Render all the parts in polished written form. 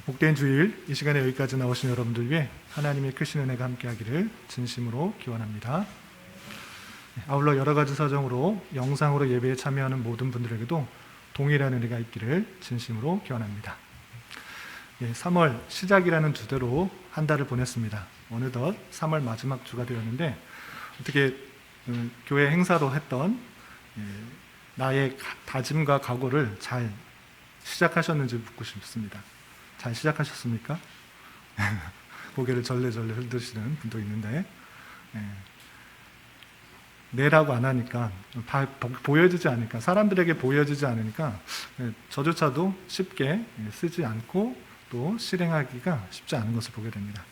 복된 주일, 이 시간에 여기까지 나오신 여러분들 위해 하나님의 크신 은혜가 함께하기를 진심으로 기원합니다. 아울러 여러 가지 사정으로 영상으로 예배에 참여하는 모든 분들에게도 동일한 은혜가 있기를 진심으로 기원합니다. 3월 시작이라는 주제로 한 달을 보냈습니다. 어느덧 3월 마지막 주가 되었는데 어떻게 교회 행사로 했던 나의 다짐과 각오를 잘 시작하셨는지 묻고 싶습니다. 잘 시작하셨습니까? 고개를 절레절레 흔드시는 분도 있는데 내라고 안 하니까 보여지지 않으니까 사람들에게 보여지지 않으니까 저조차도 쉽게 쓰지 않고 또 실행하기가 쉽지 않은 것을 보게 됩니다.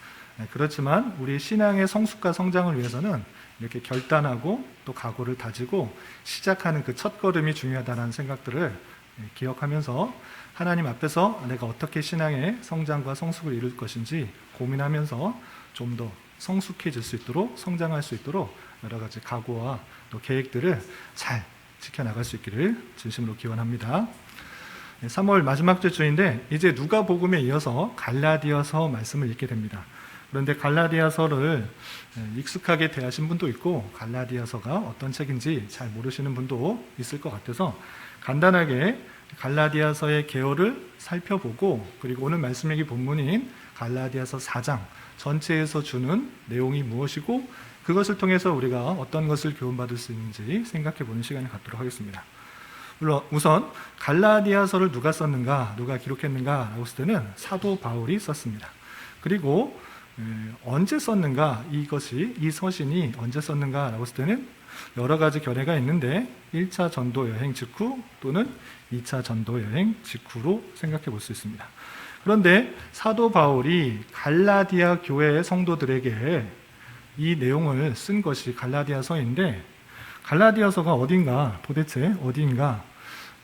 그렇지만 우리 신앙의 성숙과 성장을 위해서는 이렇게 결단하고 또 각오를 다지고 시작하는 그 첫걸음이 중요하다는 생각들을 기억하면서 하나님 앞에서 내가 어떻게 신앙의 성장과 성숙을 이룰 것인지 고민하면서 좀 더 성숙해질 수 있도록 성장할 수 있도록 여러 가지 각오와 또 계획들을 잘 지켜나갈 수 있기를 진심으로 기원합니다. 3월 마지막 주인데 이제 누가복음에 이어서 갈라디아서 말씀을 읽게 됩니다. 그런데 갈라디아서를 익숙하게 대하신 분도 있고 갈라디아서가 어떤 책인지 잘 모르시는 분도 있을 것 같아서 간단하게 갈라디아서의 개요를 살펴보고 그리고 오늘 말씀의 본문인 갈라디아서 4장 전체에서 주는 내용이 무엇이고 그것을 통해서 우리가 어떤 것을 교훈받을 수 있는지 생각해보는 시간을 갖도록 하겠습니다. 물론 우선 갈라디아서를 누가 썼는가, 누가 기록했는가 라고 했을 때는 사도 바울이 썼습니다. 그리고 언제 썼는가, 이 서신이 언제 썼는가 라고 했을 때는 여러 가지 견해가 있는데 1차 전도 여행 직후 또는 2차 전도 여행 직후로 생각해 볼 수 있습니다. 그런데 사도 바울이 갈라디아 교회의 성도들에게 이 내용을 쓴 것이 갈라디아서인데 갈라디아서가 어딘가, 도대체 어딘가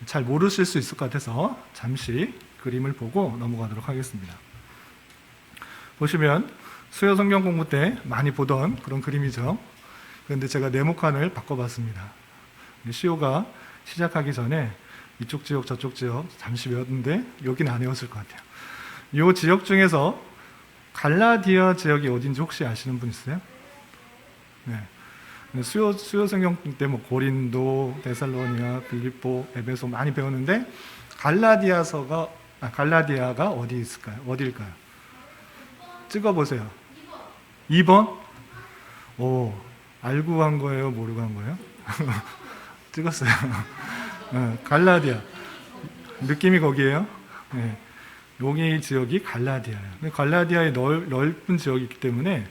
잘 모르실 수 있을 것 같아서 잠시 그림을 보고 넘어가도록 하겠습니다. 보시면 수요 성경 공부 때 많이 보던 그런 그림이죠. 그런데 제가 네모칸을 바꿔봤습니다. 시호가 시작하기 전에 이쪽 지역 저쪽 지역 잠시 외웠는데 여기는 안 외웠을 것 같아요. 이 지역 중에서 갈라디아 지역이 어딘지 혹시 아시는 분 있어요? 네. 수요 성경 때 뭐 고린도, 데살로니가, 빌립보, 에베소 많이 배웠는데 갈라디아가 어디 있을까요? 어디일까요? 찍어보세요. 2번? 오, 알고 한 거예요? 모르고 한 거예요? 찍었어요. 갈라디아. 느낌이 거기에요? 네. 여기 지역이 갈라디아예요. 갈라디아의 넓은 지역이 있기 때문에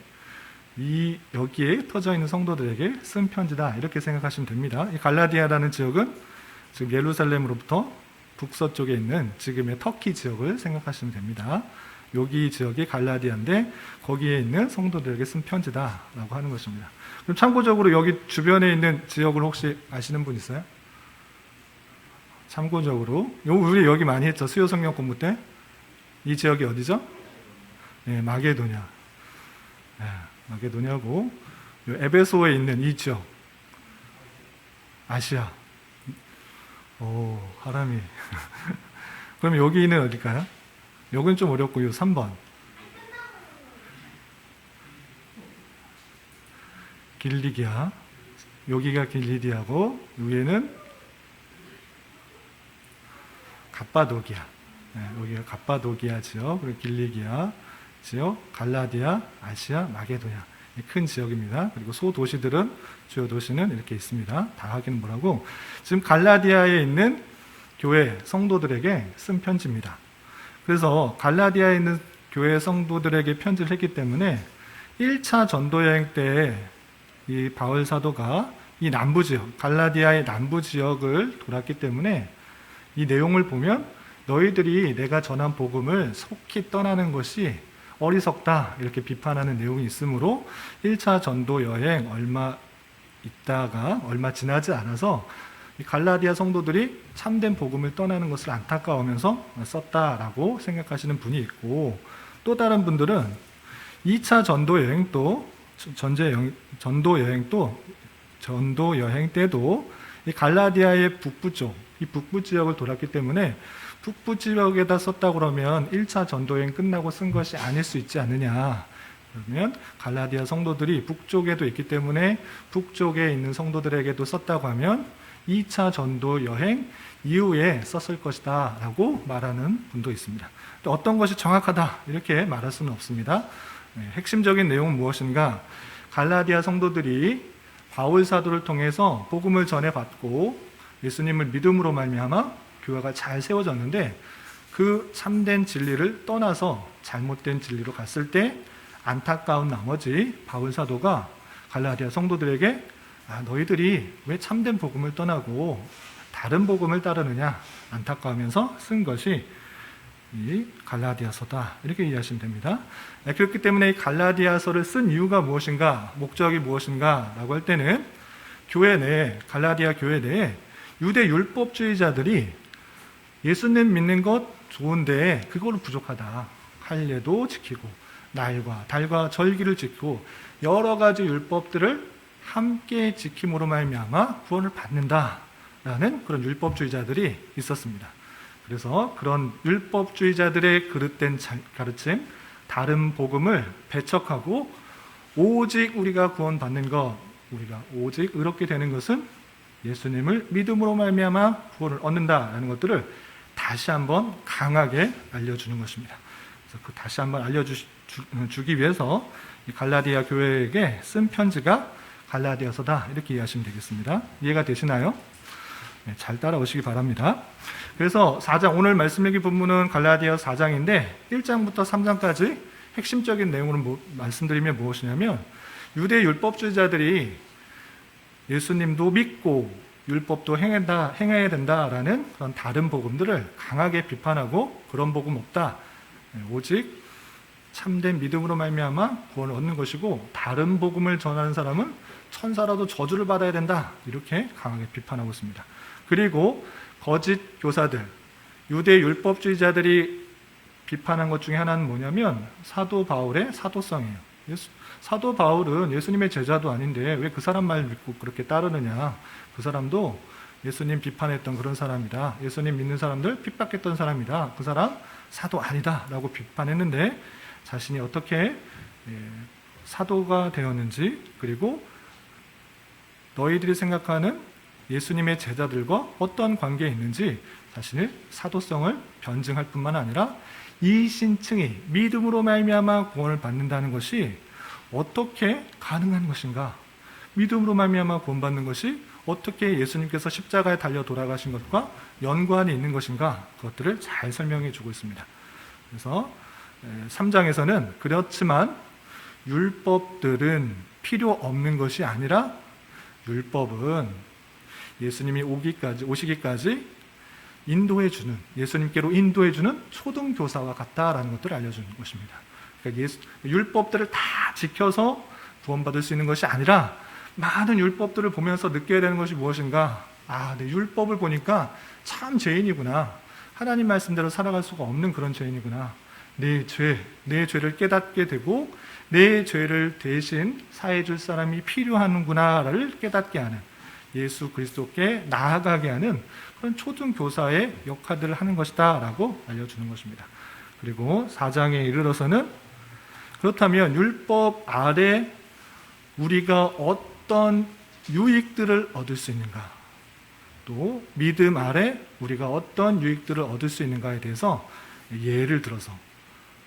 여기에 터져 있는 성도들에게 쓴 편지다 이렇게 생각하시면 됩니다. 이 갈라디아라는 지역은 지금 예루살렘으로부터 북서쪽에 있는 지금의 터키 지역을 생각하시면 됩니다. 여기 지역이 갈라디아인데 거기에 있는 성도들에게 쓴 편지다라고 하는 것입니다. 그럼 참고적으로 여기 주변에 있는 지역을 혹시 아시는 분 있어요? 참고적으로 우리 여기 많이 했죠. 수요 성경 공부 때. 이 지역이 어디죠? 네, 마게도냐. 네, 마게도냐고 에베소에 있는 이 지역. 아시아. 오, 하람이. 그럼 여기는 어딜까요? 여기는 좀 어렵고요. 3번. 길리기아. 여기가 길리디아고 위에는 갑바도기아. 네, 여기가 갑바도기아 지역, 그리고 길리기아 지역, 갈라디아, 아시아, 마게도냐. 큰 지역입니다. 그리고 소도시들은, 주요 도시는 이렇게 있습니다. 다 하기는 뭐라고. 지금 갈라디아에 있는 교회 성도들에게 쓴 편지입니다. 그래서 갈라디아에 있는 교회 성도들에게 편지를 했기 때문에 1차 전도여행 때 이 바울 사도가 이 남부 지역, 갈라디아의 남부 지역을 돌았기 때문에 이 내용을 보면 너희들이 내가 전한 복음을 속히 떠나는 것이 어리석다 이렇게 비판하는 내용이 있으므로 1차 전도 여행 얼마 지나지 않아서 이 갈라디아 성도들이 참된 복음을 떠나는 것을 안타까워하면서 썼다라고 생각하시는 분이 있고 또 다른 분들은 2차 전도 여행 때도 이 갈라디아의 북부 쪽 이 북부 지역을 돌았기 때문에 북부 지역에다 썼다 그러면 1차 전도여행 끝나고 쓴 것이 아닐 수 있지 않느냐. 그러면 갈라디아 성도들이 북쪽에도 있기 때문에 북쪽에 있는 성도들에게도 썼다고 하면 2차 전도 여행 이후에 썼을 것이다 라고 말하는 분도 있습니다. 또 어떤 것이 정확하다 이렇게 말할 수는 없습니다. 핵심적인 내용은 무엇인가? 갈라디아 성도들이 바울 사도를 통해서 복음을 전해받고 예수님을 믿음으로 말미암아 교회가 잘 세워졌는데 그 참된 진리를 떠나서 잘못된 진리로 갔을 때 안타까운 나머지 바울 사도가 갈라디아 성도들에게 너희들이 왜 참된 복음을 떠나고 다른 복음을 따르느냐 안타까워하면서 쓴 것이 이 갈라디아서다 이렇게 이해하시면 됩니다. 그렇기 때문에 이 갈라디아서를 쓴 이유가 무엇인가, 목적이 무엇인가 라고 할 때는 교회 내에, 갈라디아 교회 내에 유대 율법주의자들이 예수님 믿는 것 좋은데 그거는 부족하다. 할례도 지키고 날과 달과 절기를 지키고 여러 가지 율법들을 함께 지킴으로 말미암아 구원을 받는다라는 그런 율법주의자들이 있었습니다. 그래서 그런 율법주의자들의 그릇된 가르침, 다른 복음을 배척하고 오직 우리가 구원받는 것, 우리가 오직 의롭게 되는 것은 예수님을 믿음으로 말미암아 구원을 얻는다라는 것들을 다시 한번 강하게 알려주는 것입니다. 그래서 그 다시 한번 알려주기 위해서 이 갈라디아 교회에게 쓴 편지가 갈라디아서다 이렇게 이해하시면 되겠습니다. 이해가 되시나요? 네, 잘 따라오시기 바랍니다. 그래서 4장, 오늘 말씀드린 본문은 갈라디아 4장인데 1장부터 3장까지 핵심적인 내용을 말씀드리면 무엇이냐면 유대 율법주의자들이 예수님도 믿고 율법도 행해야 된다라는 그런 다른 복음들을 강하게 비판하고 그런 복음 없다. 오직 참된 믿음으로 말미암아 구원을 얻는 것이고 다른 복음을 전하는 사람은 천사라도 저주를 받아야 된다. 이렇게 강하게 비판하고 있습니다. 그리고 거짓 교사들, 유대 율법주의자들이 비판한 것 중에 하나는 뭐냐면 사도 바울의 사도성이에요. 사도 바울은 예수님의 제자도 아닌데 왜 그 사람 말 믿고 그렇게 따르느냐. 그 사람도 예수님 비판했던 그런 사람이다. 예수님 믿는 사람들 핍박했던 사람이다. 그 사람 사도 아니다 라고 비판했는데 자신이 어떻게 사도가 되었는지, 그리고 너희들이 생각하는 예수님의 제자들과 어떤 관계에 있는지 자신의 사도성을 변증할 뿐만 아니라 이 신층이 믿음으로 말미암아 구원을 받는다는 것이 어떻게 가능한 것인가, 믿음으로 말미암아 구원받는 것이 어떻게 예수님께서 십자가에 달려 돌아가신 것과 연관이 있는 것인가, 그것들을 잘 설명해 주고 있습니다. 그래서 3장에서는 그렇지만 율법들은 필요 없는 것이 아니라 율법은 예수님이 오시기까지 인도해주는, 예수님께로 인도해주는 초등교사와 같다라는 것들을 알려주는 것입니다. 그러니까 율법들을 다 지켜서 구원받을 수 있는 것이 아니라 많은 율법들을 보면서 느껴야 되는 것이 무엇인가? 내 율법을 보니까 참 죄인이구나. 하나님 말씀대로 살아갈 수가 없는 그런 죄인이구나. 내 죄를 깨닫게 되고 내 죄를 대신 사해줄 사람이 필요하는구나를 깨닫게 하는, 예수 그리스도께 나아가게 하는 그런 초등교사의 역할들을 하는 것이다 라고 알려주는 것입니다. 그리고 4장에 이르러서는 그렇다면 율법 아래 우리가 어떤 유익들을 얻을 수 있는가, 또 믿음 아래 우리가 어떤 유익들을 얻을 수 있는가에 대해서 예를 들어서,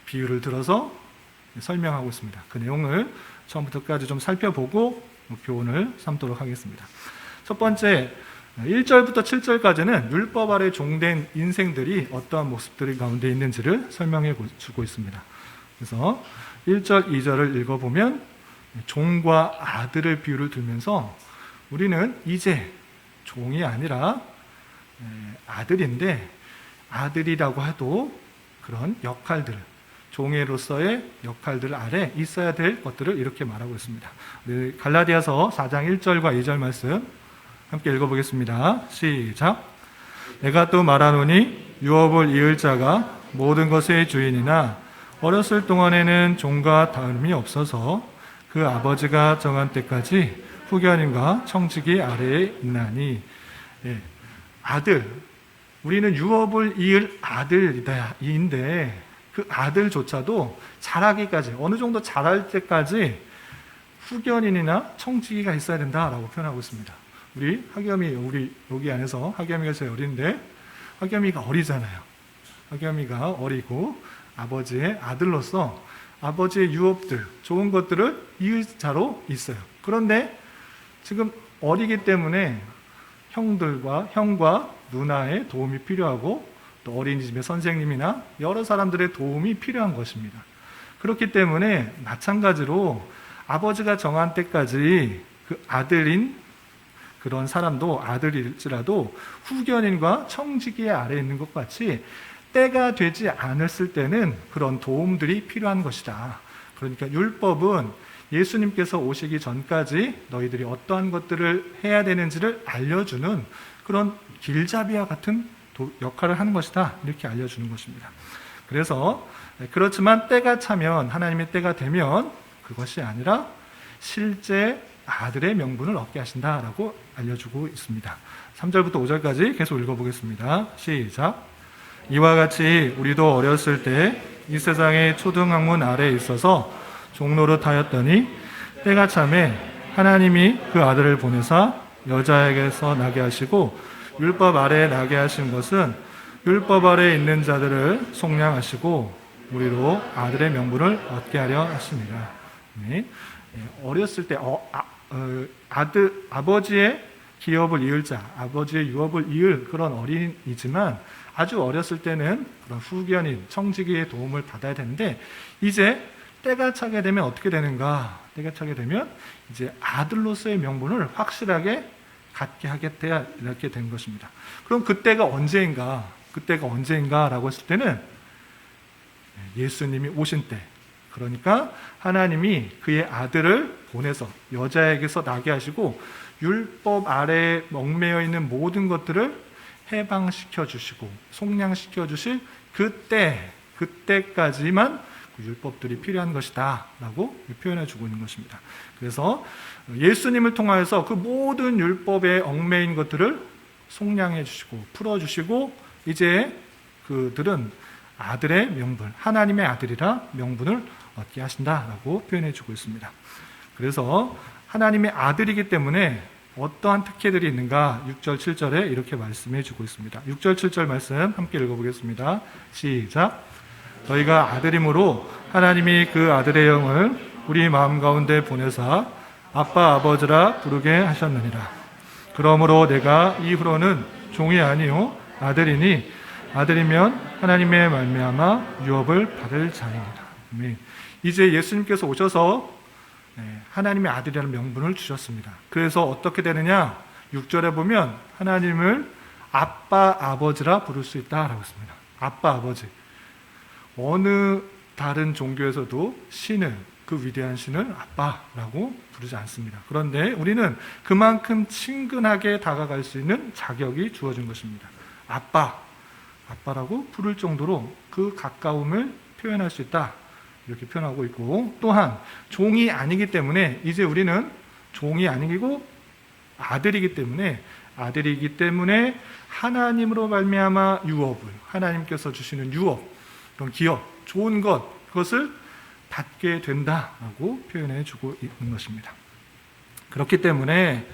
비유를 들어서 설명하고 있습니다. 그 내용을 처음부터 끝까지 좀 살펴보고 교훈을 삼도록 하겠습니다. 첫 번째, 1절부터 7절까지는 율법 아래 종된 인생들이 어떠한 모습들이 가운데 있는지를 설명해 주고 있습니다. 그래서 1절, 2절을 읽어보면 종과 아들을 비유를 들면서 우리는 이제 종이 아니라 아들인데, 아들이라고 해도 그런 역할들, 종으로서의 역할들 아래 있어야 될 것들을 이렇게 말하고 있습니다. 갈라디아서 4장 1절과 2절 말씀 함께 읽어보겠습니다. 시작. 내가 또 말하노니 유업을 이을 자가 모든 것의 주인이나 어렸을 동안에는 종과 다름이 없어서 그 아버지가 정한 때까지 후견인과 청지기 아래에 있나니. 아들, 우리는 유업을 이을 아들인데 그 아들조차도 자라기까지, 어느 정도 자랄 때까지 후견인이나 청지기가 있어야 된다라고 표현하고 있습니다. 우리 여기 안에서 하겸이가 제일 어린데 하겸이가 어리잖아요. 하겸이가 어리고 아버지의 아들로서 아버지의 유업들, 좋은 것들을 이을 자로 있어요. 그런데 지금 어리기 때문에 형과 누나의 도움이 필요하고 또 어린이집의 선생님이나 여러 사람들의 도움이 필요한 것입니다. 그렇기 때문에 마찬가지로 아버지가 정한 때까지 그 아들인 그런 사람도 아들일지라도 후견인과 청지기의 아래에 있는 것 같이 때가 되지 않았을 때는 그런 도움들이 필요한 것이다. 그러니까 율법은 예수님께서 오시기 전까지 너희들이 어떠한 것들을 해야 되는지를 알려주는 그런 길잡이와 같은 역할을 하는 것이다. 이렇게 알려주는 것입니다. 그래서 그렇지만 때가 차면, 하나님의 때가 되면 그것이 아니라 실제 아들의 명분을 얻게 하신다라고 알려주고 있습니다. 3절부터 5절까지 계속 읽어보겠습니다. 시작. 이와 같이 우리도 어렸을 때 이 세상의 초등학문 아래에 있어서 종노릇하였더니 때가 차매 하나님이 그 아들을 보내사 여자에게서 나게 하시고 율법 아래에 나게 하신 것은 율법 아래에 있는 자들을 속량하시고 우리로 아들의 명분을 얻게 하려 하십니다. 네. 어렸을 때 아버지의 기업을 이을 자, 아버지의 유업을 이을 그런 어린이지만 아주 어렸을 때는 그런 후견인, 청지기의 도움을 받아야 되는데 이제 때가 차게 되면 어떻게 되는가? 때가 차게 되면 이제 아들로서의 명분을 확실하게 갖게 하겠다 이렇게 된 것입니다. 그럼 그때가 언제인가라고 했을 때는 예수님이 오신 때, 그러니까 하나님이 그의 아들을 보내서 여자에게서 나게 하시고 율법 아래에 얽매여 있는 모든 것들을 해방시켜 주시고 속량시켜 주실 그때까지만 그 율법들이 필요한 것이다 라고 표현해 주고 있는 것입니다. 그래서 예수님을 통하여서 그 모든 율법에 얽매인 것들을 속량해 주시고 풀어 주시고 이제 그들은 아들의 명분, 하나님의 아들이라 명분을 얻게 하신다라고 표현해 주고 있습니다. 그래서 하나님의 아들이기 때문에 어떠한 특혜들이 있는가 6절 7절에 이렇게 말씀해 주고 있습니다. 6절 7절 말씀 함께 읽어보겠습니다. 시작. 저희가 아들임으로 하나님이 그 아들의 영을 우리 마음 가운데 보내사 아빠 아버지라 부르게 하셨느니라. 그러므로 내가 이후로는 종이 아니요 아들이니 아들이면 하나님의 말미암아 유업을 받을 자이니라. 이제 예수님께서 오셔서 하나님의 아들이라는 명분을 주셨습니다. 그래서 어떻게 되느냐? 6절에 보면 하나님을 아빠 아버지라 부를 수 있다라고 했습니다. 아빠 아버지. 어느 다른 종교에서도 신을, 그 위대한 신을 아빠라고 부르지 않습니다. 그런데 우리는 그만큼 친근하게 다가갈 수 있는 자격이 주어진 것입니다. 아빠라고 부를 정도로 그 가까움을 표현할 수 있다. 이렇게 표현하고 있고, 또한 종이 아니기 때문에 이제 우리는 종이 아니고 아들이기 때문에 하나님으로 말미암아 유업을, 하나님께서 주시는 유업, 그런 기업, 좋은 것, 그것을 받게 된다라고 표현해 주고 있는 것입니다. 그렇기 때문에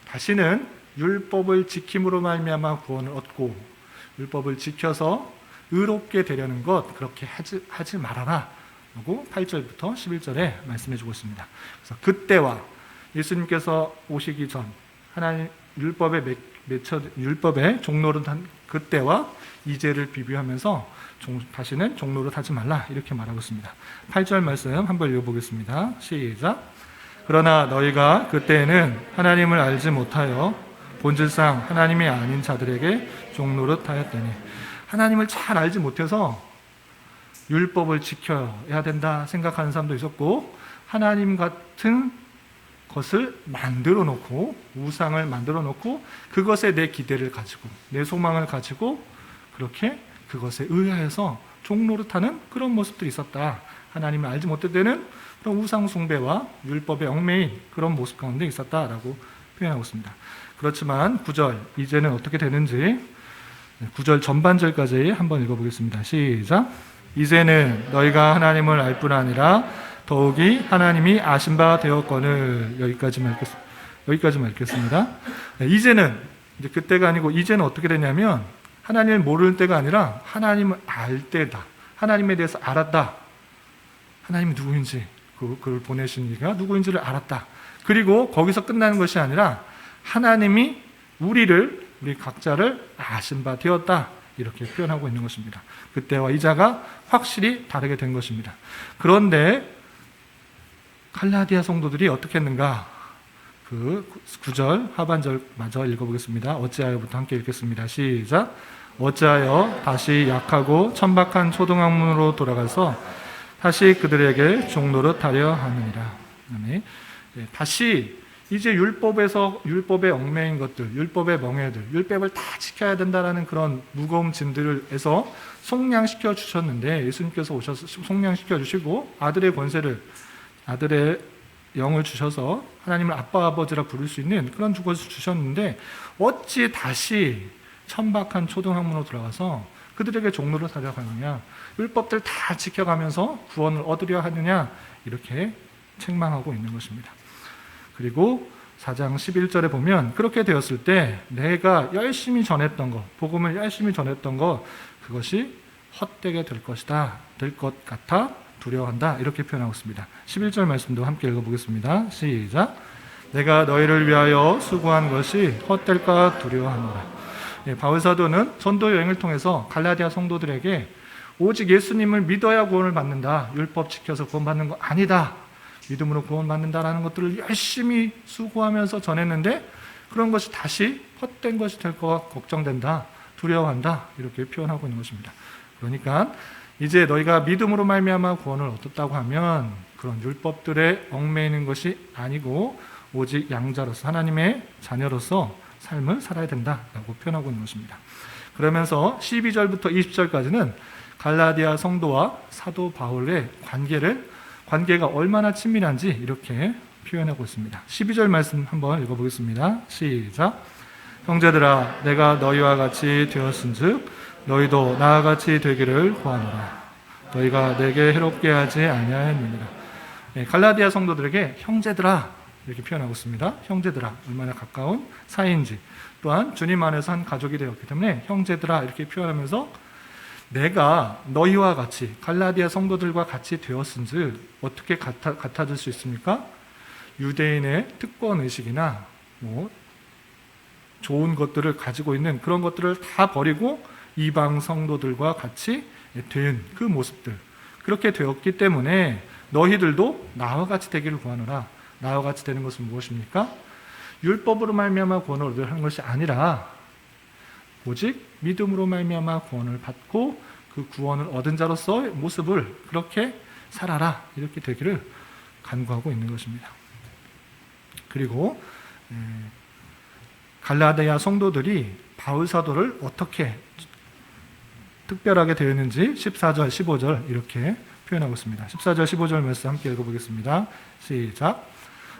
다시는 율법을 지킴으로 말미암아 구원을 얻고 율법을 지켜서 의롭게 되려는 것, 그렇게 하지 말아라 하고 8절부터 11절에 말씀해 주고 있습니다. 그래서 그때와 예수님께서 오시기 전 하나님 율법에 종노릇한 그때와 이제를 비교하면서 다시는 종노릇하지 말라 이렇게 말하고 있습니다. 8절 말씀 한번 읽어보겠습니다. 시작. 그러나 너희가 그때에는 하나님을 알지 못하여 본질상 하나님이 아닌 자들에게 종노릇하였더니, 하나님을 잘 알지 못해서 율법을 지켜야 된다 생각하는 사람도 있었고, 하나님 같은 것을 만들어 놓고, 우상을 만들어 놓고 그것에 내 기대를 가지고 내 소망을 가지고 그렇게 그것에 의하여서 종노릇하는 그런 모습들이 있었다. 하나님을 알지 못할 때는 그런 우상 숭배와 율법에 얽매인 그런 모습 가운데 있었다라고 표현하고 있습니다. 그렇지만 9절 이제는 어떻게 되는지 9절 전반절까지 한번 읽어보겠습니다. 시작. 이제는 너희가 하나님을 알 뿐 아니라 더욱이 하나님이 아신 바 되었거늘. 여기까지만 읽겠습니다. 이제는 이제 그때가 아니고 이제는 어떻게 되냐면 하나님을 모르는 때가 아니라 하나님을 알 때다. 하나님에 대해서 알았다. 하나님이 누구인지, 그를 보내신 이가 누구인지를 알았다. 그리고 거기서 끝나는 것이 아니라 하나님이 우리 각자를 아신 바 되었다. 이렇게 표현하고 있는 것입니다. 그때와 이자가 확실히 다르게 된 것입니다. 그런데 갈라디아 성도들이 어떻게 했는가? 그 9절 하반절 마저 읽어보겠습니다. 어찌하여부터 함께 읽겠습니다. 시작. 어찌하여 다시 약하고 천박한 초등학문으로 돌아가서 다시 그들에게 종노릇 하려 하느니라. 다시 이제 율법에 얽매인 것들, 율법의 멍에들, 율법을 다 지켜야 된다라는 그런 무거운 짐들에서 속량시켜 주셨는데, 예수님께서 오셔서 속량시켜 주시고 아들의 권세를, 아들의 영을 주셔서 하나님을 아빠 아버지라 부를 수 있는 그런 것을 주셨는데, 어찌 다시 천박한 초등학문으로 돌아가서 그들에게 종로를 하려 하느냐, 율법들 다 지켜가면서 구원을 얻으려 하느냐, 이렇게 책망하고 있는 것입니다. 그리고 4장 11절에 보면 그렇게 되었을 때 내가 열심히 전했던 것, 복음을 열심히 전했던 것, 그것이 헛되게 될 것이다, 될 것 같아 두려워한다, 이렇게 표현하고 있습니다. 11절 말씀도 함께 읽어보겠습니다. 시작. 내가 너희를 위하여 수고한 것이 헛될까 두려워하노라. 바울 사도는 전도 여행을 통해서 갈라디아 성도들에게 오직 예수님을 믿어야 구원을 받는다, 율법 지켜서 구원받는 거 아니다, 믿음으로 구원받는다라는 것들을 열심히 수고하면서 전했는데, 그런 것이 다시 헛된 것이 될 거가 걱정된다, 두려워한다, 이렇게 표현하고 있는 것입니다. 그러니까 이제 너희가 믿음으로 말미암아 구원을 얻었다고 하면 그런 율법들에 얽매이는 것이 아니고 오직 양자로서, 하나님의 자녀로서 삶을 살아야 된다라고 표현하고 있는 것입니다. 그러면서 12절부터 20절까지는 갈라디아 성도와 사도 바울의 관계가 얼마나 친밀한지 이렇게 표현하고 있습니다. 12절 말씀 한번 읽어보겠습니다. 시작. 형제들아, 내가 너희와 같이 되었은즉 너희도 나와 같이 되기를 구하노라. 너희가 내게 해롭게 하지 아니하였느니라. 갈라디아 성도들에게 형제들아 이렇게 표현하고 있습니다. 형제들아, 얼마나 가까운 사이인지, 또한 주님 안에서 한 가족이 되었기 때문에 형제들아 이렇게 표현하면서 내가 너희와 같이, 갈라디아 성도들과 같이 되었은즉 어떻게 같아질 수 있습니까? 유대인의 특권 의식이나 좋은 것들을 가지고 있는 그런 것들을 다 버리고 이방 성도들과 같이 된 그 모습들, 그렇게 되었기 때문에 너희들도 나와 같이 되기를 구하노라. 나와 같이 되는 것은 무엇입니까? 율법으로 말미암아 구원을 얻으려는 것이 아니라 오직 믿음으로 말미암아 구원을 받고 그 구원을 얻은 자로서의 모습을 그렇게 살아라, 이렇게 되기를 간구하고 있는 것입니다. 그리고 갈라디아 성도들이 바울 사도를 어떻게 특별하게 되었는지 14절, 15절 이렇게 표현하고 있습니다. 14절, 15절 말씀 함께 읽어보겠습니다. 시작.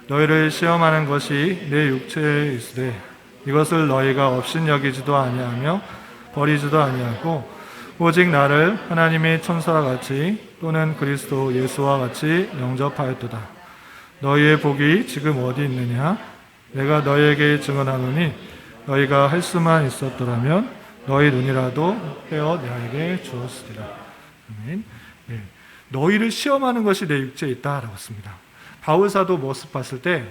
너희를 시험하는 것이 내 육체에 있으되 이것을 너희가 업신여기지도 아니하며 버리지도 아니하고 오직 나를 하나님의 천사와 같이 또는 그리스도 예수와 같이 영접하였도다. 너희의 복이 지금 어디 있느냐? 내가 너희에게 증언하노니 너희가 할 수만 있었더라면 너희 눈이라도 떼어 내게 주었으리라. 아멘. 너희를 시험하는 것이 내 육체에 있다라고 했습니다. 바울 사도 모습 봤을 때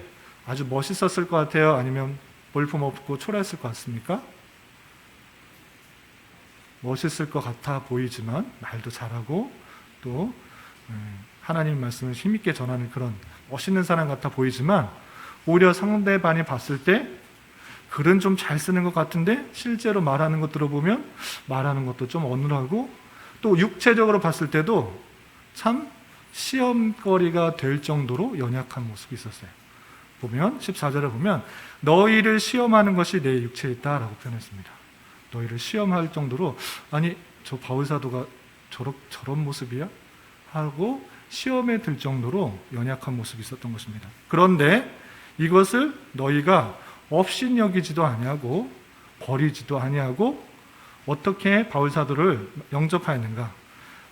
아주 멋있었을 것 같아요? 아니면 볼품없고 초라했을 것 같습니까? 멋있을 것 같아 보이지만 말도 잘하고 또 하나님 말씀을 힘있게 전하는 그런 멋있는 사람 같아 보이지만, 오히려 상대방이 봤을 때 글은 좀 잘 쓰는 것 같은데 실제로 말하는 것 들어보면 말하는 것도 좀 어눌하고, 또 육체적으로 봤을 때도 참 시험거리가 될 정도로 연약한 모습이 있었어요. 보면 14절에 보면 너희를 시험하는 것이 내 육체에 있다라고 표현했습니다. 너희를 시험할 정도로, 아니 저 바울 사도가 저런 모습이야? 하고 시험에 들 정도로 연약한 모습이 있었던 것입니다. 그런데 이것을 너희가 업신여기지도 아니하고 버리지도 아니하고 어떻게 바울사도를 영접하였는가?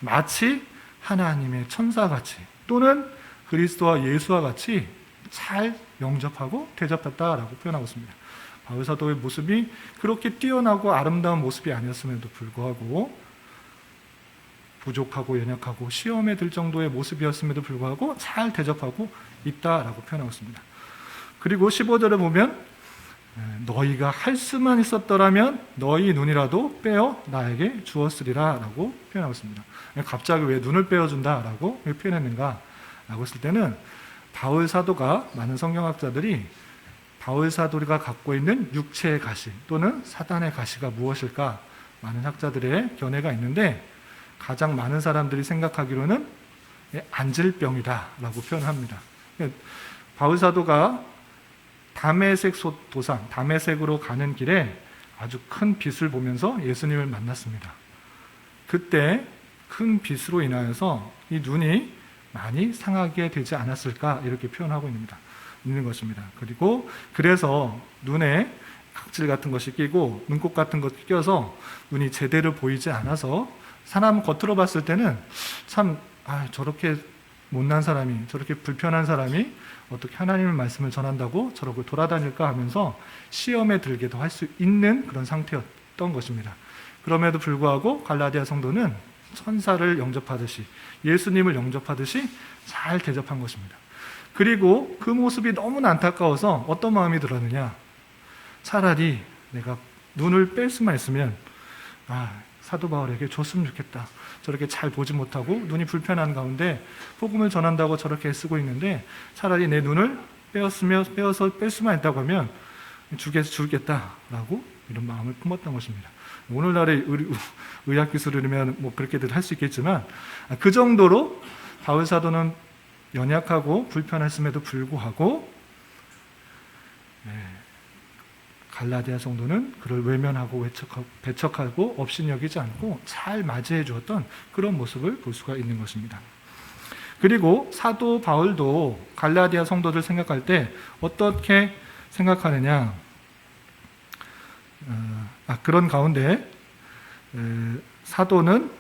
마치 하나님의 천사같이 또는 그리스도와 예수와 같이 잘 영접하고 대접했다라고 표현하고 있습니다. 바울사도의 모습이 그렇게 뛰어나고 아름다운 모습이 아니었음에도 불구하고 부족하고 연약하고 시험에 들 정도의 모습이었음에도 불구하고 잘 대접하고 있다라고 표현하고 있습니다. 그리고 15절에 보면 너희가 할 수만 있었더라면 너희 눈이라도 빼어 나에게 주었으리라 라고 표현하고 있습니다. 갑자기 왜 눈을 빼어준다 라고 표현했는가 라고 했을 때는 바울 사도가, 많은 성경학자들이 바울 사도가 갖고 있는 육체의 가시 또는 사단의 가시가 무엇일까, 많은 학자들의 견해가 있는데 가장 많은 사람들이 생각하기로는 안질병이다 라고 표현합니다. 바울 사도가 다메섹 도상, 다메섹으로 가는 길에 아주 큰 빛을 보면서 예수님을 만났습니다. 그때 큰 빛으로 인하여서 이 눈이 많이 상하게 되지 않았을까, 이렇게 표현하고 있는 것입니다. 그리고 그래서 눈에 각질 같은 것이 끼고 눈곱 같은 것이 껴서 눈이 제대로 보이지 않아서 사람 겉으로 봤을 때는 참 저렇게 못난 사람이, 저렇게 불편한 사람이 어떻게 하나님의 말씀을 전한다고 저러고 돌아다닐까 하면서 시험에 들게도 할 수 있는 그런 상태였던 것입니다. 그럼에도 불구하고 갈라디아 성도는 천사를 영접하듯이, 예수님을 영접하듯이 잘 대접한 것입니다. 그리고 그 모습이 너무나 안타까워서 어떤 마음이 들었느냐, 차라리 내가 눈을 뺄 수만 있으면 사도 바울에게 줬으면 좋겠다. 저렇게 잘 보지 못하고 눈이 불편한 가운데 복음을 전한다고 저렇게 쓰고 있는데 차라리 내 눈을 빼어서 뺄 수만 있다고 하면 주겠다라고 이런 마음을 품었던 것입니다. 오늘날의 의학 기술이면 뭐 그렇게들 할 수 있겠지만 그 정도로 바울 사도는 연약하고 불편했음에도 불구하고 갈라디아 성도는 그를 외면하고 배척하고 업신여기지 않고 잘 맞이해 주었던 그런 모습을 볼 수가 있는 것입니다. 그리고 사도 바울도 갈라디아 성도들 생각할 때 어떻게 생각하느냐, 그런 가운데 사도는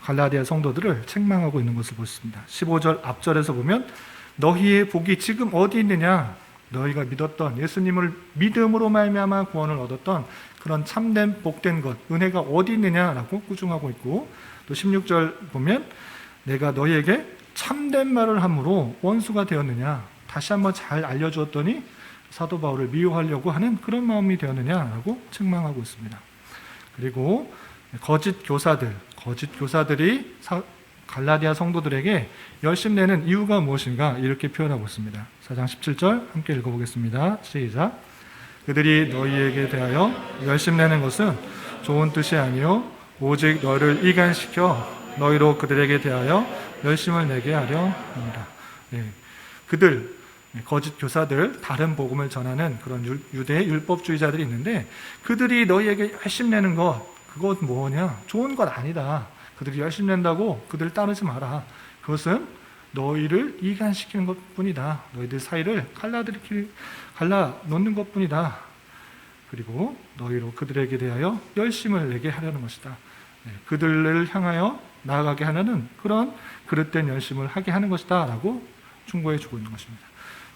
갈라디아 성도들을 책망하고 있는 것을 볼 수 있습니다. 15절 앞절에서 보면 너희의 복이 지금 어디 있느냐, 너희가 믿었던 예수님을 믿음으로 말미암아 구원을 얻었던 그런 참된 복된 것, 은혜가 어디 있느냐라고 꾸중하고 있고, 또 16절 보면 내가 너희에게 참된 말을 함으로 원수가 되었느냐, 다시 한번 잘 알려주었더니 사도 바울을 미워하려고 하는 그런 마음이 되었느냐라고 책망하고 있습니다. 그리고 거짓 교사들이 갈라디아 성도들에게 열심내는 이유가 무엇인가, 이렇게 표현하고 있습니다. 4장 17절 함께 읽어보겠습니다. 시작. 그들이 너희에게 대하여 열심내는 것은 좋은 뜻이 아니요 오직 너희를 이간시켜 너희로 그들에게 대하여 열심을 내게 하려 합니다. 그들, 거짓 교사들, 다른 복음을 전하는 그런 유대 율법주의자들이 있는데 그들이 너희에게 열심내는 것, 그것 뭐냐? 좋은 것 아니다. 그들이 열심낸다고 그들을 따르지 마라. 그것은 너희를 이간시키는 것뿐이다. 너희들 사이를 갈라놓는 것뿐이다. 그리고 너희로 그들에게 대하여 열심을 내게 하려는 것이다. 그들을 향하여 나아가게 하는 그런 그릇된 열심을 하게 하는 것이다 라고 충고해 주고 있는 것입니다.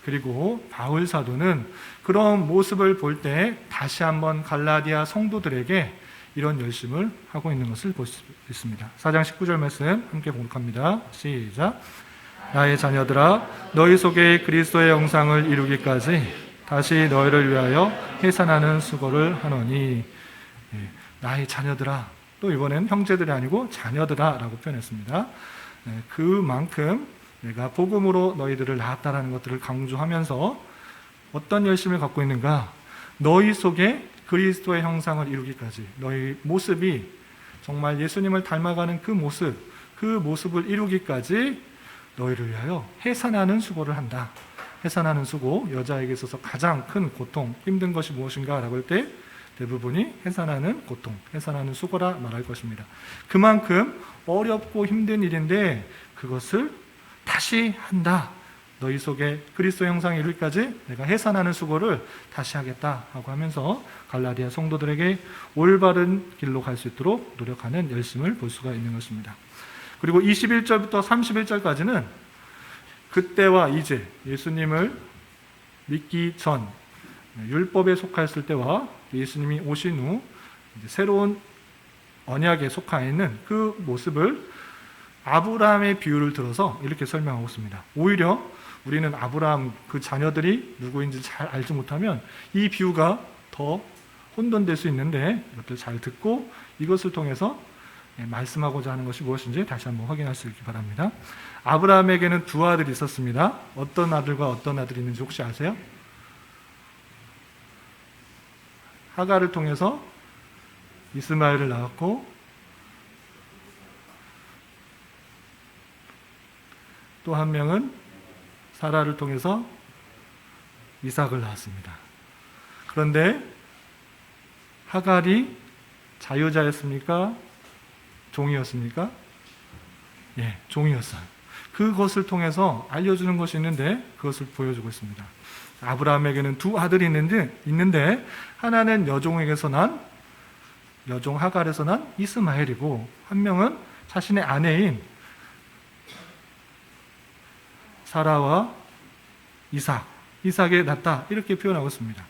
그리고 바울 사도는 그런 모습을 볼 때 다시 한번 갈라디아 성도들에게 이런 열심을 하고 있는 것을 볼 수 있습니다. 4장 19절 말씀 함께 봉독합니다. 시작. 나의 자녀들아, 너희 속에 그리스도의 영상을 이루기까지 다시 너희를 위하여 해산하는 수고를 하노니. 나의 자녀들아, 또 이번엔 형제들이 아니고 자녀들아 라고 표현했습니다. 그만큼 내가 복음으로 너희들을 낳았다라는 것들을 강조하면서 어떤 열심을 갖고 있는가, 너희 속에 그리스도의 형상을 이루기까지, 너희 모습이 정말 예수님을 닮아가는 그 모습을 이루기까지 너희를 위하여 해산하는 수고를 한다. 해산하는 수고, 여자에게 있어서 가장 큰 고통, 힘든 것이 무엇인가 라고 할 때 대부분이 해산하는 고통, 해산하는 수고라 말할 것입니다. 그만큼 어렵고 힘든 일인데 그것을 다시 한다. 너희 속에 그리스도 형상에 이르기까지 내가 해산하는 수고를 다시 하겠다 하고 하면서 갈라디아 성도들에게 올바른 길로 갈 수 있도록 노력하는 열심을 볼 수가 있는 것입니다. 그리고 21절부터 31절까지는 그때와 이제 예수님을 믿기 전 율법에 속하였을 때와 예수님이 오신 후 이제 새로운 언약에 속하 있는 그 모습을 아브라함의 비유를 들어서 이렇게 설명하고 있습니다. 오히려 우리는 아브라함 그 자녀들이 누구인지 잘 알지 못하면 이 비유가 더 혼돈될 수 있는데 이것들 잘 듣고 이것을 통해서 말씀하고자 하는 것이 무엇인지 다시 한번 확인할 수 있기 바랍니다. 아브라함에게는 두 아들이 있었습니다. 어떤 아들과 어떤 아들이 있는지 혹시 아세요? 하갈을 통해서 이스마엘을 낳았고 또 한 명은 사라를 통해서 이삭을 낳았습니다. 그런데 하갈이 자유자였습니까? 종이었습니까? 예, 종이었어요. 그것을 통해서 알려주는 것이 있는데 그것을 보여주고 있습니다. 아브라함에게는 두 아들이 있는데 하나는 여종에게서 난 여종 하갈에서 난 이스마엘이고 한 명은 자신의 아내인 사라와 이삭에 낳았다 이렇게 표현하고 있습니다.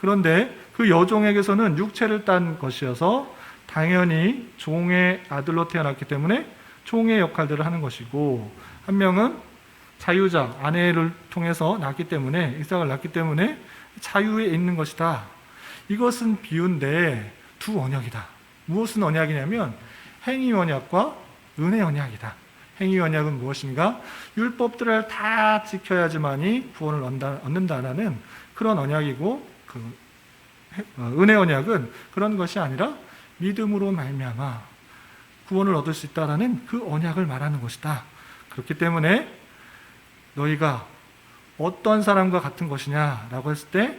그런데 그 여종에게서는 육체를 딴 것이어서 당연히 종의 아들로 태어났기 때문에 종의 역할들을 하는 것이고 한 명은 자유자 아내를 통해서 낳기 때문에 이삭을 낳기 때문에 자유에 있는 것이다. 이것은 비유인데 두 언약이다. 무엇은 언약이냐면 행위 언약과 은혜 언약이다. 행위 언약은 무엇인가? 율법들을 다 지켜야지만이 구원을 얻는다라는 그런 언약이고 은혜 언약은 그런 것이 아니라 믿음으로 말미암아 구원을 얻을 수 있다라는 그 언약을 말하는 것이다. 그렇기 때문에 너희가 어떤 사람과 같은 것이냐라고 했을 때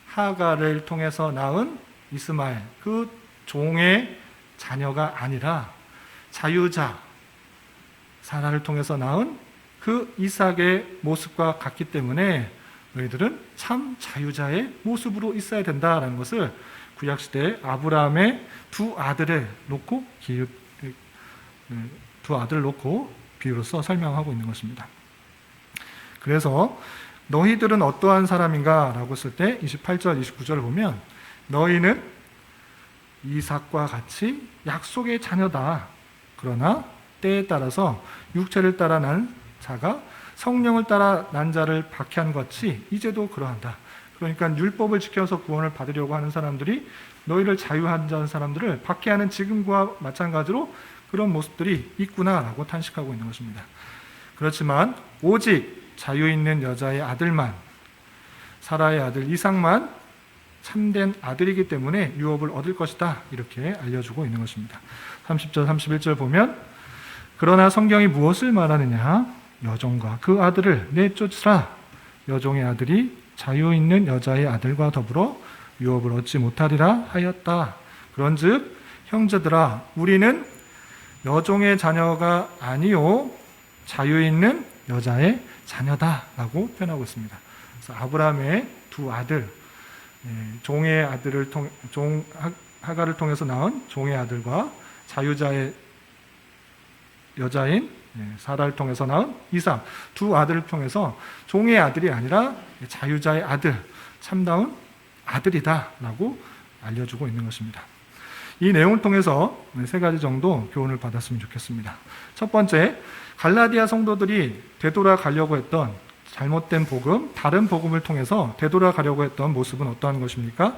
하갈을 통해서 낳은 이스마엘 그 종의 자녀가 아니라 자유자 사라를 통해서 낳은 그 이삭의 모습과 같기 때문에 너희들은 참 자유자의 모습으로 있어야 된다라는 것을 구약시대에 아브라함의 두 아들을 놓고 비유로서 설명하고 있는 것입니다. 그래서 너희들은 어떠한 사람인가 라고 했을 때 28절 29절을 보면 너희는 이삭과 같이 약속의 자녀다. 그러나 때에 따라서 육체를 따라 난 자가 성령을 따라 난 자를 박해한 것이 이제도 그러한다. 그러니까 율법을 지켜서 구원을 받으려고 하는 사람들이 너희를 자유한 사람들을 박해하는 지금과 마찬가지로 그런 모습들이 있구나라고 탄식하고 있는 것입니다. 그렇지만 오직 자유 있는 여자의 아들만 사라의 아들 이삭만 참된 아들이기 때문에 유업을 얻을 것이다. 이렇게 알려주고 있는 것입니다. 30절 31절 보면 그러나 성경이 무엇을 말하느냐? 여종과 그 아들을 내쫓으라. 여종의 아들이 자유 있는 여자의 아들과 더불어 유업을 얻지 못하리라 하였다. 그런즉 형제들아 우리는 여종의 자녀가 아니요 자유 있는 여자의 자녀다라고 표현하고 있습니다. 그래서 아브라함의 두 아들, 종의 아들을 하갈을 통해서 낳은 종의 아들과 자유자의 여자인 사라를 통해서 낳은 이삭 두 아들을 통해서 종의 아들이 아니라 자유자의 아들, 참다운 아들이다라고 알려주고 있는 것입니다. 이 내용을 통해서 세 가지 정도 교훈을 받았으면 좋겠습니다. 첫 번째, 갈라디아 성도들이 되돌아가려고 했던 잘못된 복음, 다른 복음을 통해서 되돌아가려고 했던 모습은 어떠한 것입니까?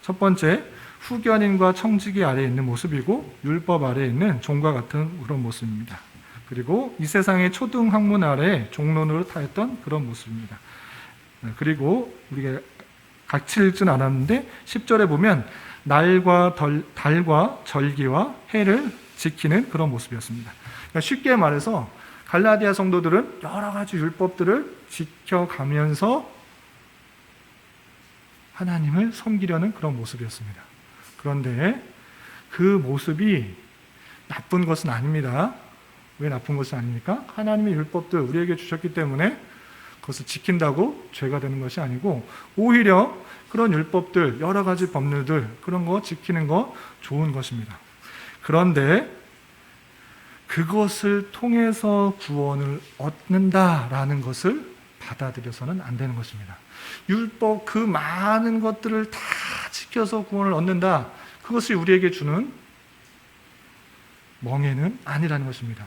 첫 번째, 후견인과 청지기 아래에 있는 모습이고 율법 아래에 있는 종과 같은 그런 모습입니다. 그리고 이 세상의 초등 학문 아래에 종론으로 타였던 그런 모습입니다. 그리고 우리가 같이 읽진 않았는데 10절에 보면 달과 절기와 해를 지키는 그런 모습이었습니다. 그러니까 쉽게 말해서 갈라디아 성도들은 여러 가지 율법들을 지켜가면서 하나님을 섬기려는 그런 모습이었습니다. 그런데 그 모습이 나쁜 것은 아닙니다. 왜 나쁜 것은 아닙니까? 하나님의 율법들 우리에게 주셨기 때문에 그것을 지킨다고 죄가 되는 것이 아니고 오히려 그런 율법들, 여러 가지 법률들 그런 거 지키는 거 좋은 것입니다. 그런데 그것을 통해서 구원을 얻는다라는 것을 받아들여서는 안 되는 것입니다. 율법 그 많은 것들을 다 지켜서 구원을 얻는다. 그것이 우리에게 주는 멍에는 아니라는 것입니다.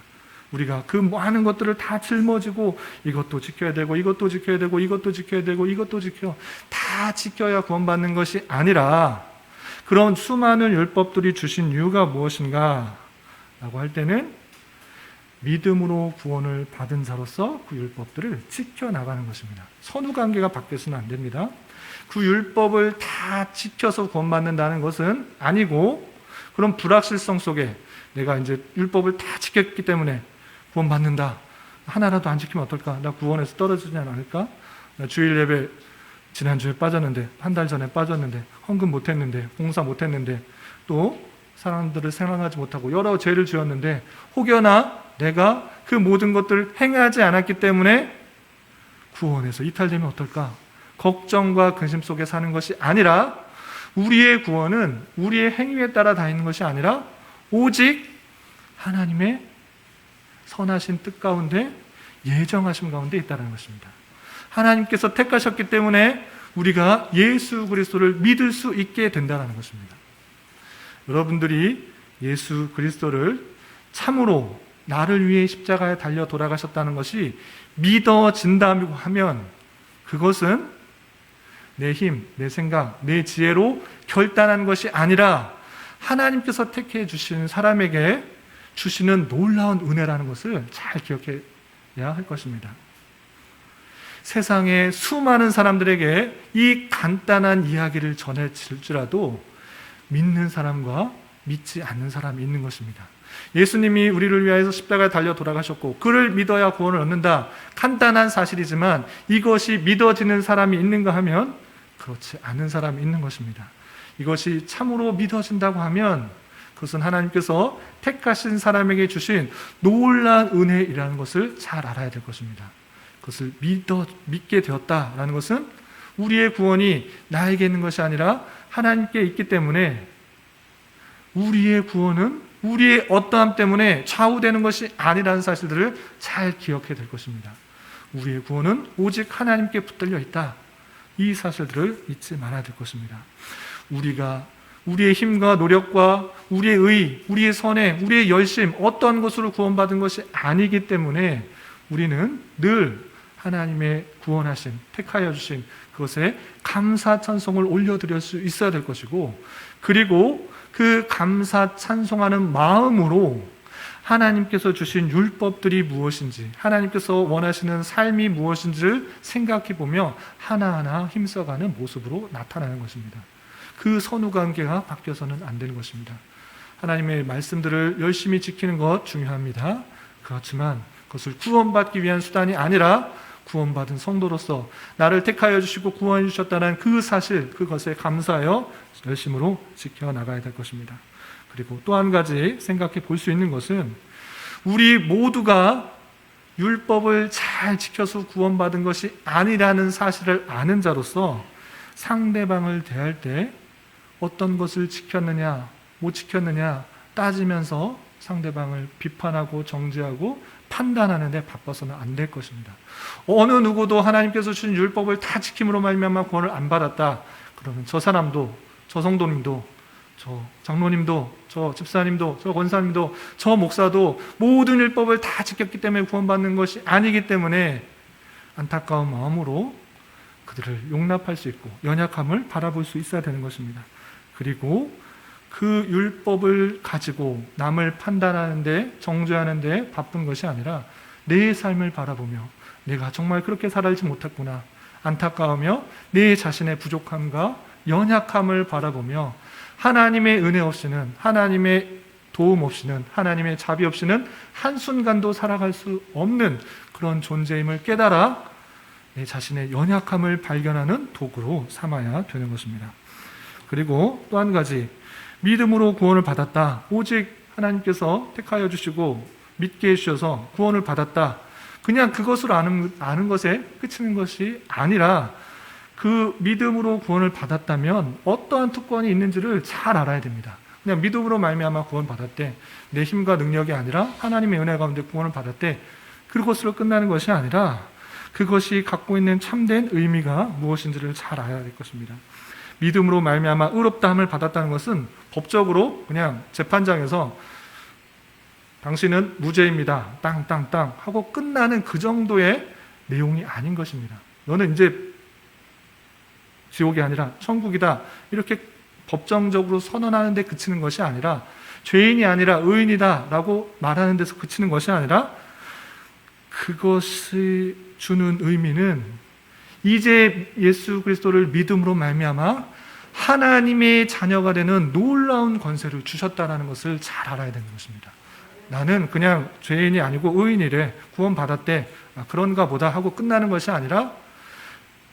우리가 그 많은 것들을 다 짊어지고 이것도 지켜야 되고 이것도 지켜야 되고 이것도 지켜야 되고 이것도 다 지켜야 구원받는 것이 아니라 그런 수많은 율법들이 주신 이유가 무엇인가 라고 할 때는 믿음으로 구원을 받은 자로서 그 율법들을 지켜나가는 것입니다. 선후관계가 바뀌어서는 안 됩니다. 그 율법을 다 지켜서 구원받는다는 것은 아니고 그런 불확실성 속에 내가 이제 율법을 다 지켰기 때문에 구원받는다. 하나라도 안 지키면 어떨까? 나 구원에서 떨어지지 않을까? 나 주일 예배 지난주에 빠졌는데, 한 달 전에 빠졌는데, 헌금 못했는데, 봉사 못했는데, 또 사람들을 생각하지 못하고 여러 죄를 지었는데 혹여나 내가 그 모든 것들을 행하지 않았기 때문에 구원에서 이탈되면 어떨까? 걱정과 근심 속에 사는 것이 아니라 우리의 구원은 우리의 행위에 따라 다 있는 것이 아니라 오직 하나님의 선하신 뜻 가운데 예정하심 가운데 있다는 것입니다. 하나님께서 택하셨기 때문에 우리가 예수 그리스도를 믿을 수 있게 된다는 것입니다. 여러분들이 예수 그리스도를 참으로 나를 위해 십자가에 달려 돌아가셨다는 것이 믿어진다고 하면 그것은 내 힘, 내 생각, 내 지혜로 결단한 것이 아니라 하나님께서 택해 주신 사람에게 주시는 놀라운 은혜라는 것을 잘 기억해야 할 것입니다. 세상의 수많은 사람들에게 이 간단한 이야기를 전해질지라도 믿는 사람과 믿지 않는 사람이 있는 것입니다. 예수님이 우리를 위하여서 십자가에 달려 돌아가셨고 그를 믿어야 구원을 얻는다. 간단한 사실이지만 이것이 믿어지는 사람이 있는가 하면 그렇지 않은 사람이 있는 것입니다. 이것이 참으로 믿어진다고 하면 그것은 하나님께서 택하신 사람에게 주신 놀라운 은혜이라는 것을 잘 알아야 될 것입니다. 그것을 믿게 되었다라는 것은 우리의 구원이 나에게 있는 것이 아니라 하나님께 있기 때문에 우리의 구원은 우리의 어떠함 때문에 좌우되는 것이 아니라는 사실들을 잘 기억해야 될 것입니다. 우리의 구원은 오직 하나님께 붙들려 있다. 이 사실들을 잊지 말아야 될 것입니다. 우리가 우리의 힘과 노력과 우리의 의, 우리의 선행, 우리의 열심 어떤 것으로 구원받은 것이 아니기 때문에 우리는 늘 하나님의 구원하신, 택하여 주신 그것에 감사 찬송을 올려드릴 수 있어야 될 것이고 그리고 그 감사 찬송하는 마음으로 하나님께서 주신 율법들이 무엇인지 하나님께서 원하시는 삶이 무엇인지를 생각해 보며 하나하나 힘써가는 모습으로 나타나는 것입니다. 그 선후관계가 바뀌어서는 안 되는 것입니다. 하나님의 말씀들을 열심히 지키는 것 중요합니다. 그렇지만 그것을 구원받기 위한 수단이 아니라 구원받은 성도로서 나를 택하여 주시고 구원해 주셨다는 그 사실, 그것에 감사하여 열심으로 지켜나가야 될 것입니다. 그리고 또 한 가지 생각해 볼 수 있는 것은 우리 모두가 율법을 잘 지켜서 구원받은 것이 아니라는 사실을 아는 자로서 상대방을 대할 때 어떤 것을 지켰느냐 못 지켰느냐 따지면서 상대방을 비판하고 정죄하고 판단하는 데 바빠서는 안 될 것입니다. 어느 누구도 하나님께서 주신 율법을 다 지킴으로 말미암아 구원을 안 받았다. 그러면 저 사람도, 저 성도님도, 저 장로님도, 저 집사님도, 저 권사님도, 저 목사도 모든 율법을 다 지켰기 때문에 구원받는 것이 아니기 때문에 안타까운 마음으로 그들을 용납할 수 있고 연약함을 바라볼 수 있어야 되는 것입니다. 그리고 그 율법을 가지고 남을 판단하는데 정죄하는데 바쁜 것이 아니라 내 삶을 바라보며 내가 정말 그렇게 살아지 못했구나 안타까우며 내 자신의 부족함과 연약함을 바라보며 하나님의 은혜 없이는 하나님의 도움 없이는 하나님의 자비 없이는 한순간도 살아갈 수 없는 그런 존재임을 깨달아 내 자신의 연약함을 발견하는 도구로 삼아야 되는 것입니다. 그리고 또 한 가지 믿음으로 구원을 받았다. 오직 하나님께서 택하여 주시고 믿게 해주셔서 구원을 받았다. 그냥 그것을 아는 것에 그치는 것이 아니라 그 믿음으로 구원을 받았다면 어떠한 특권이 있는지를 잘 알아야 됩니다. 그냥 믿음으로 말미암아 구원 받았대, 내 힘과 능력이 아니라 하나님의 은혜 가운데 구원을 받았대, 그것으로 끝나는 것이 아니라 그것이 갖고 있는 참된 의미가 무엇인지를 잘 알아야 될 것입니다. 믿음으로 말미암아 의롭다함을 받았다는 것은 법적으로 그냥 재판장에서 당신은 무죄입니다, 땅땅땅 하고 끝나는 그 정도의 내용이 아닌 것입니다. 너는 이제 지옥이 아니라 천국이다, 이렇게 법정적으로 선언하는 데 그치는 것이 아니라, 죄인이 아니라 의인이다 라고 말하는 데서 그치는 것이 아니라, 그것이 주는 의미는 이제 예수 그리스도를 믿음으로 말미암아 하나님의 자녀가 되는 놀라운 권세를 주셨다는 것을 잘 알아야 되는 것입니다. 나는 그냥 죄인이 아니고 의인이래, 구원받았대, 그런가 보다 하고 끝나는 것이 아니라,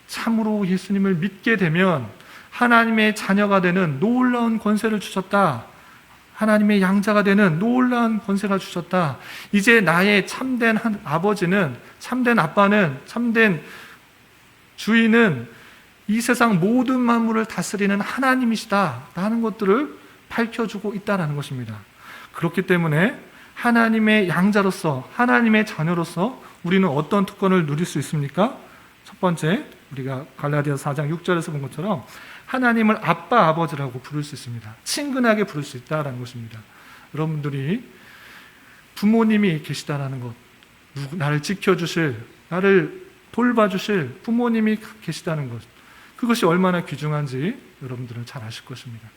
참으로 예수님을 믿게 되면 하나님의 자녀가 되는 놀라운 권세를 주셨다, 하나님의 양자가 되는 놀라운 권세가 주셨다, 이제 나의 참된 아버지는, 참된 아빠는, 참된 주인은 이 세상 모든 만물을 다스리는 하나님이시다 라는 것들을 밝혀주고 있다는 것입니다. 그렇기 때문에 하나님의 양자로서, 하나님의 자녀로서 우리는 어떤 특권을 누릴 수 있습니까? 첫 번째, 우리가 갈라디아서 4장 6절에서 본 것처럼 하나님을 아빠, 아버지라고 부를 수 있습니다. 친근하게 부를 수 있다는 것입니다. 여러분들이 부모님이 계시다는 것, 나를 지켜주실, 나를 돌봐주실 부모님이 계시다는 것, 그것이 얼마나 귀중한지 여러분들은 잘 아실 것입니다.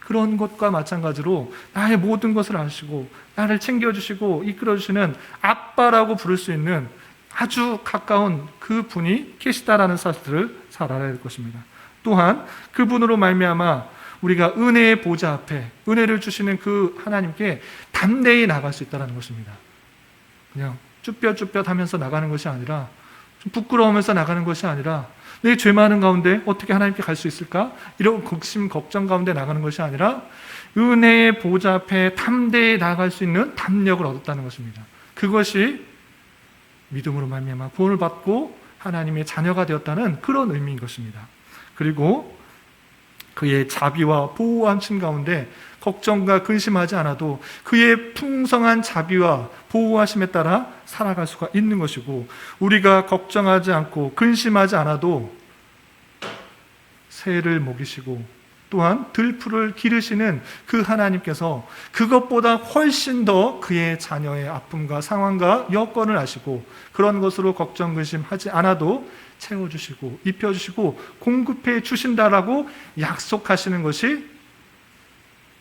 그런 것과 마찬가지로 나의 모든 것을 아시고 나를 챙겨주시고 이끌어주시는 아빠라고 부를 수 있는 아주 가까운 그 분이 계시다라는 사실을 잘 알아야 될 것입니다. 또한 그분으로 말미암아 우리가 은혜의 보좌 앞에 은혜를 주시는 그 하나님께 담대히 나갈 수 있다는 것입니다. 그냥 쭈뼛쭈뼛 하면서 나가는 것이 아니라, 좀 부끄러우면서 나가는 것이 아니라, 내 죄 많은 가운데 어떻게 하나님께 갈 수 있을까? 이런 걱심, 걱정 가운데 나가는 것이 아니라 은혜의 보좌 앞에 담대히 나아갈 수 있는 담력을 얻었다는 것입니다. 그것이 믿음으로 말미암아 구원을 받고 하나님의 자녀가 되었다는 그런 의미인 것입니다. 그리고 그의 자비와 보호하심 가운데 걱정과 근심하지 않아도 그의 풍성한 자비와 보호하심에 따라 살아갈 수가 있는 것이고, 우리가 걱정하지 않고 근심하지 않아도 새를 먹이시고 또한 들풀을 기르시는 그 하나님께서 그것보다 훨씬 더 그의 자녀의 아픔과 상황과 여건을 아시고 그런 것으로 걱정 근심하지 않아도 채워주시고 입혀주시고 공급해 주신다라고 약속하시는 것이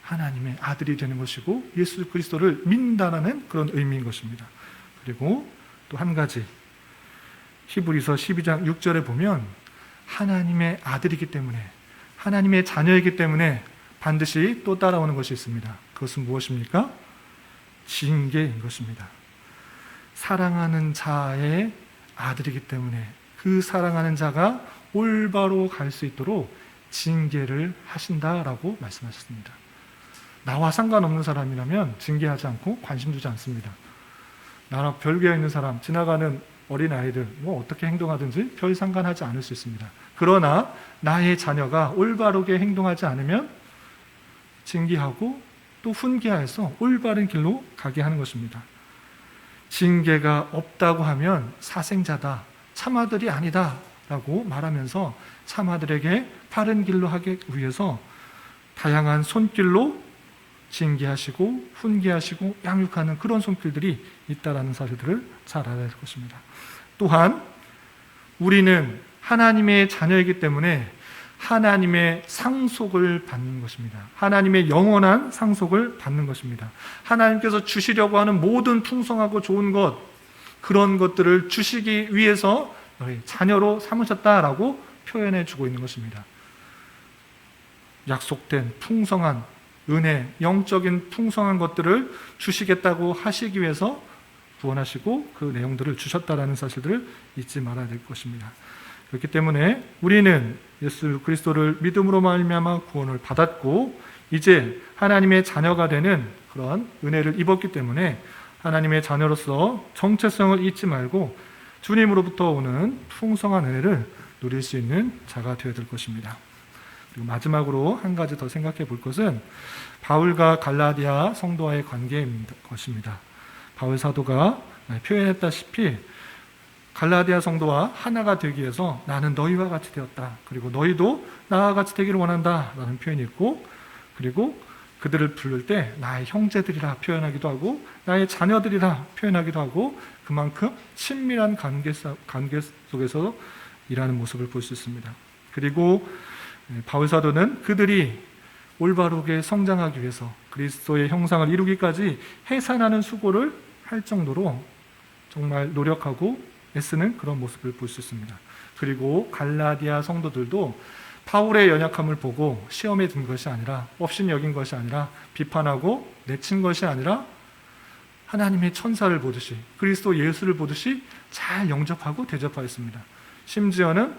하나님의 아들이 되는 것이고 예수 그리스도를 믿는다라는 그런 의미인 것입니다. 그리고 또 한 가지, 히브리서 12장 6절에 보면 하나님의 아들이기 때문에, 하나님의 자녀이기 때문에 반드시 또 따라오는 것이 있습니다. 그것은 무엇입니까? 징계인 것입니다. 사랑하는 자의 아들이기 때문에 그 사랑하는 자가 올바로 갈 수 있도록 징계를 하신다라고 말씀하셨습니다. 나와 상관없는 사람이라면 징계하지 않고 관심 두지 않습니다. 나랑 별개에 있는 사람, 지나가는 어린아이들 뭐 어떻게 행동하든지 별 상관하지 않을 수 있습니다. 그러나 나의 자녀가 올바르게 행동하지 않으면 징계하고 또 훈계하여서 올바른 길로 가게 하는 것입니다. 징계가 없다고 하면 사생자다, 참아들이 아니다 라고 말하면서 참아들에게 바른 길로 하기 위해서 다양한 손길로 징계하시고 훈계하시고 양육하는 그런 손길들이 있다라는 사실들을 잘 알아야 할 것입니다. 또한 우리는 하나님의 자녀이기 때문에 하나님의 상속을 받는 것입니다. 하나님의 영원한 상속을 받는 것입니다. 하나님께서 주시려고 하는 모든 풍성하고 좋은 것, 그런 것들을 주시기 위해서 너희 자녀로 삼으셨다라고 표현해 주고 있는 것입니다. 약속된 풍성한 은혜, 영적인 풍성한 것들을 주시겠다고 하시기 위해서 구원하시고 그 내용들을 주셨다라는 사실들을 잊지 말아야 될 것입니다. 그렇기 때문에 우리는 예수 그리스도를 믿음으로 말미암아 구원을 받았고 이제 하나님의 자녀가 되는 그런 은혜를 입었기 때문에 하나님의 자녀로서 정체성을 잊지 말고 주님으로부터 오는 풍성한 은혜를 누릴 수 있는 자가 되어야 될 것입니다. 그리고 마지막으로 한 가지 더 생각해 볼 것은 바울과 갈라디아 성도와의 관계인 것입니다. 바울 사도가 표현했다시피 갈라디아 성도와 하나가 되기 위해서 나는 너희와 같이 되었다. 그리고 너희도 나와 같이 되기를 원한다. 라는 표현이 있고, 그리고 그들을 부를 때 나의 형제들이라 표현하기도 하고 나의 자녀들이라 표현하기도 하고 그만큼 친밀한 관계 속에서 일하는 모습을 볼 수 있습니다. 그리고 바울 사도는 그들이 올바르게 성장하기 위해서 그리스도의 형상을 이루기까지 해산하는 수고를 할 정도로 정말 노력하고 애쓰는 그런 모습을 볼 수 있습니다. 그리고 갈라디아 성도들도 바울의 연약함을 보고 시험에 든 것이 아니라 업신 여긴 것이 아니라 비판하고 내친 것이 아니라 하나님의 천사를 보듯이 그리스도 예수를 보듯이 잘 영접하고 대접하였습니다. 심지어는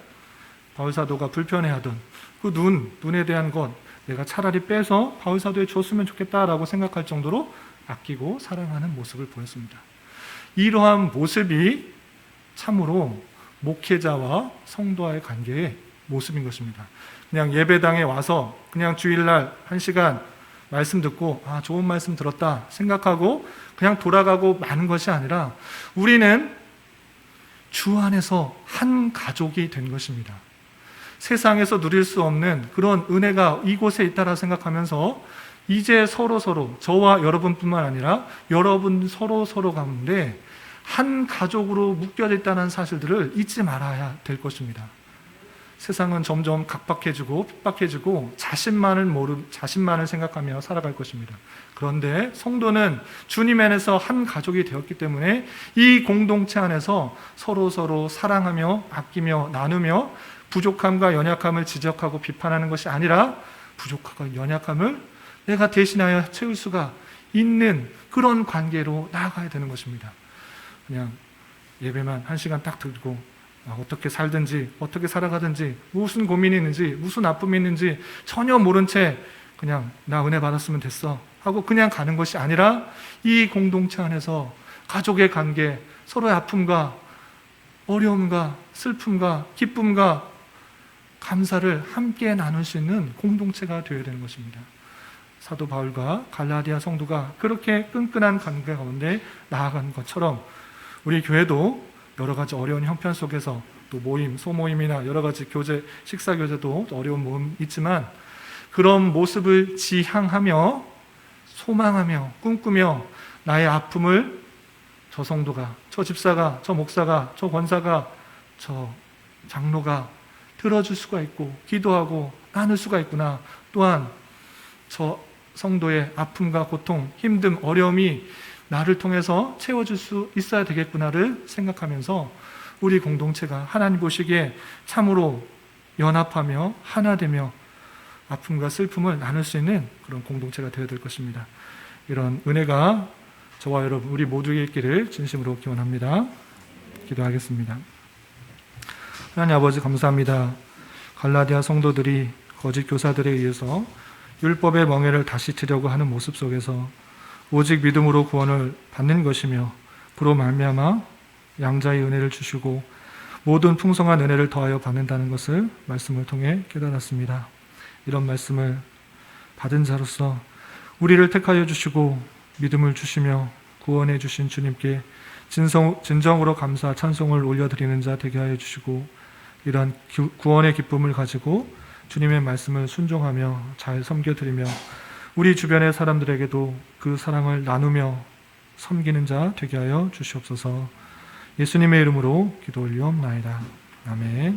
바울 사도가 불편해하던 그 눈에 대한 것 내가 차라리 빼서 바울 사도에 줬으면 좋겠다라고 생각할 정도로 아끼고 사랑하는 모습을 보였습니다. 이러한 모습이 참으로 목회자와 성도와의 관계의 모습인 것입니다. 그냥 예배당에 와서 그냥 주일날 1시간 말씀 듣고 좋은 말씀 들었다 생각하고 그냥 돌아가고 마는 것이 아니라 우리는 주 안에서 한 가족이 된 것입니다. 세상에서 누릴 수 없는 그런 은혜가 이곳에 있다라 생각하면서 이제 서로 저와 여러분뿐만 아니라 여러분 서로 가운데 한 가족으로 묶여져 있다는 사실들을 잊지 말아야 될 것입니다. 세상은 점점 각박해지고 핍박해지고 자신만을 생각하며 살아갈 것입니다. 그런데 성도는 주님 안에서 한 가족이 되었기 때문에 이 공동체 안에서 서로 사랑하며 아끼며 나누며 부족함과 연약함을 지적하고 비판하는 것이 아니라 부족하고 연약함을 내가 대신하여 채울 수가 있는 그런 관계로 나아가야 되는 것입니다. 그냥 예배만 1시간 딱 듣고 어떻게 살든지 어떻게 살아가든지 무슨 고민이 있는지 무슨 아픔이 있는지 전혀 모른 채 그냥 나 은혜 받았으면 됐어 하고 그냥 가는 것이 아니라 이 공동체 안에서 가족의 관계, 서로의 아픔과 어려움과 슬픔과 기쁨과 감사를 함께 나눌 수 있는 공동체가 되어야 되는 것입니다. 사도 바울과 갈라디아 성도가 그렇게 끈끈한 관계 가운데 나아간 것처럼 우리 교회도 여러 가지 어려운 형편 속에서 또 모임, 소모임이나 여러 가지 교제, 식사 교제도 어려운 모임 있지만 그런 모습을 지향하며 소망하며 꿈꾸며 나의 아픔을 저 성도가, 저 집사가, 저 목사가, 저 권사가, 저 장로가 들어줄 수가 있고 기도하고 나눌 수가 있구나. 또한 저 성도의 아픔과 고통, 힘듦, 어려움이 나를 통해서 채워줄 수 있어야 되겠구나를 생각하면서 우리 공동체가 하나님 보시기에 참으로 연합하며 하나 되며 아픔과 슬픔을 나눌 수 있는 그런 공동체가 되어야 될 것입니다. 이런 은혜가 저와 여러분 우리 모두에게 있기를 진심으로 기원합니다. 기도하겠습니다. 하나님 아버지 감사합니다. 갈라디아 성도들이 거짓 교사들에 의해서 율법의 멍에를 다시 치려고 하는 모습 속에서 오직 믿음으로 구원을 받는 것이며 그로 말미암아 양자의 은혜를 주시고 모든 풍성한 은혜를 더하여 받는다는 것을 말씀을 통해 깨달았습니다. 이런 말씀을 받은 자로서 우리를 택하여 주시고 믿음을 주시며 구원해 주신 주님께 진정으로 감사 찬송을 올려드리는 자 되게 하여 주시고 이러한 구원의 기쁨을 가지고 주님의 말씀을 순종하며 잘 섬겨드리며 우리 주변의 사람들에게도 그 사랑을 나누며 섬기는 자 되게 하여 주시옵소서. 예수님의 이름으로 기도 올리옵나이다. 아멘.